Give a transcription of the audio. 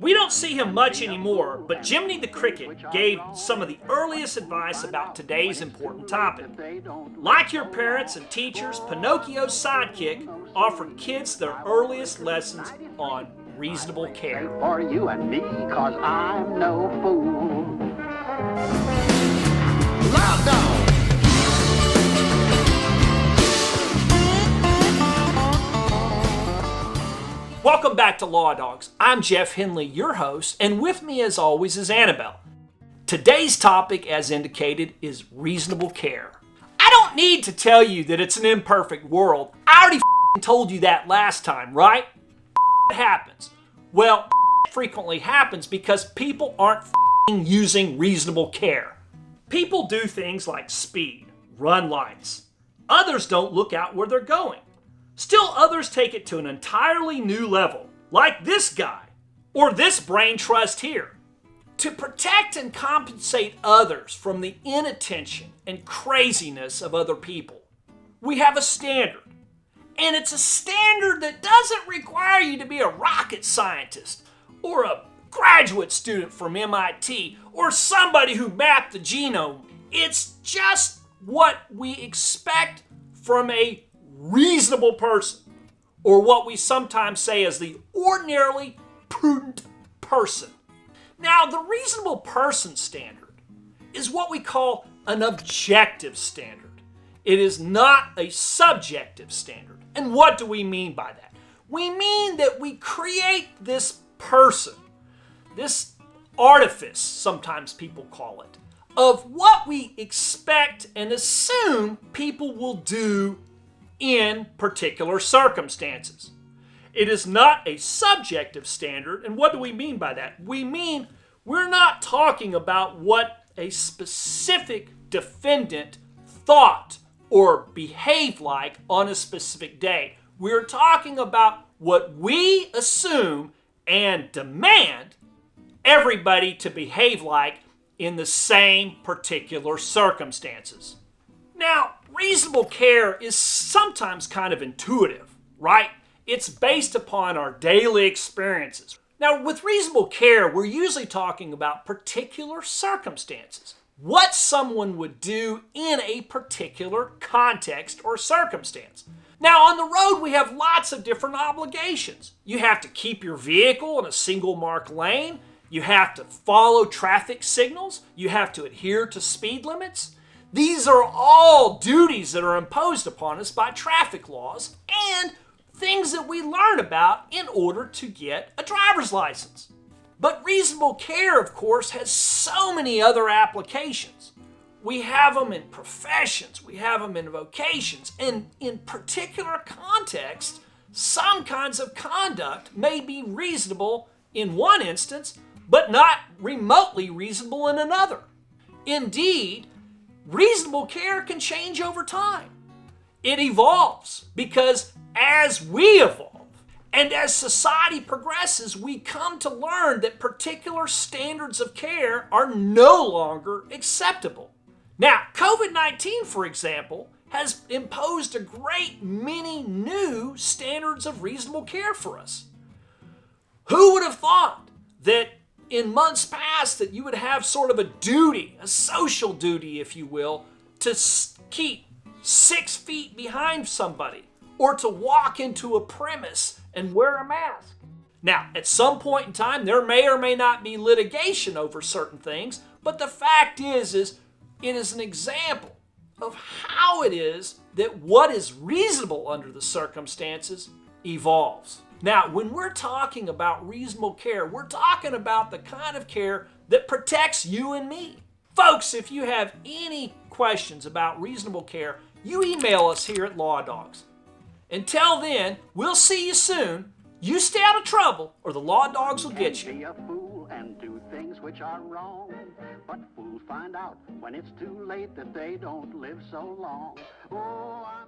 We don't see him much anymore, but Jiminy the Cricket gave some of the earliest advice about today's important topic. Like your parents and teachers, Pinocchio's sidekick offered kids their earliest lessons on reasonable care. For you and me, 'cause I'm no fool. Loud dog. Welcome back to Law Dogs. I'm Jeff Henley, your host, and with me as always is Annabelle. Today's topic, as indicated, is reasonable care. I don't need to tell you that it's an imperfect world. I already told you that last time, right? It happens. Well, frequently happens because people aren't using reasonable care. People do things like speed, run lights. Others don't look out where they're going. Still others take it to an entirely new level, like this guy, or this brain trust here. To protect and compensate others from the inattention and craziness of other people, we have a standard. And it's a standard that doesn't require you to be a rocket scientist, or a graduate student from MIT, or somebody who mapped the genome. It's just what we expect from a reasonable person, or what we sometimes say as the ordinarily prudent person. Now, the reasonable person standard is what we call an objective standard. It is not a subjective standard. And what do we mean by that? We mean that we create this person, this artifice, sometimes people call it, of what we expect and assume people will do in particular circumstances. It is not a subjective standard, and what do we mean by that? We mean we're not talking about what a specific defendant thought or behaved like on a specific day. We're talking about what we assume and demand everybody to behave like in the same particular circumstances. Now, reasonable care is sometimes kind of intuitive, right? It's based upon our daily experiences. Now, with reasonable care, we're usually talking about particular circumstances. What someone would do in a particular context or circumstance. Now, on the road, we have lots of different obligations. You have to keep your vehicle in a single marked lane. You have to follow traffic signals. You have to adhere to speed limits. These are all duties that are imposed upon us by traffic laws and things that we learn about in order to get a driver's license. But reasonable care, of course, has so many other applications. We have them in professions, we have them in vocations, and in particular contexts, some kinds of conduct may be reasonable in one instance, but not remotely reasonable in another. Indeed, reasonable care can change over time. It evolves because as we evolve and as society progresses, we come to learn that particular standards of care are no longer acceptable. Now, COVID-19, for example, has imposed a great many new standards of reasonable care for us. Who would have thought that in months past that you would have sort of a duty, a social duty, if you will, to keep 6 feet behind somebody or to walk into a premise and wear a mask? Now, at some point in time, there may or may not be litigation over certain things, but the fact is it is an example of how it is that what is reasonable under the circumstances evolves. Now, when we're talking about reasonable care, we're talking about the kind of care that protects you and me. Folks, if you have any questions about reasonable care, you email us here at Law Dogs. Until then, we'll see you soon. You stay out of trouble, or the Law Dogs will get you. Be a fool and do things which are wrong, but fools find out when it's too late that they don't live so long. Oh, I'm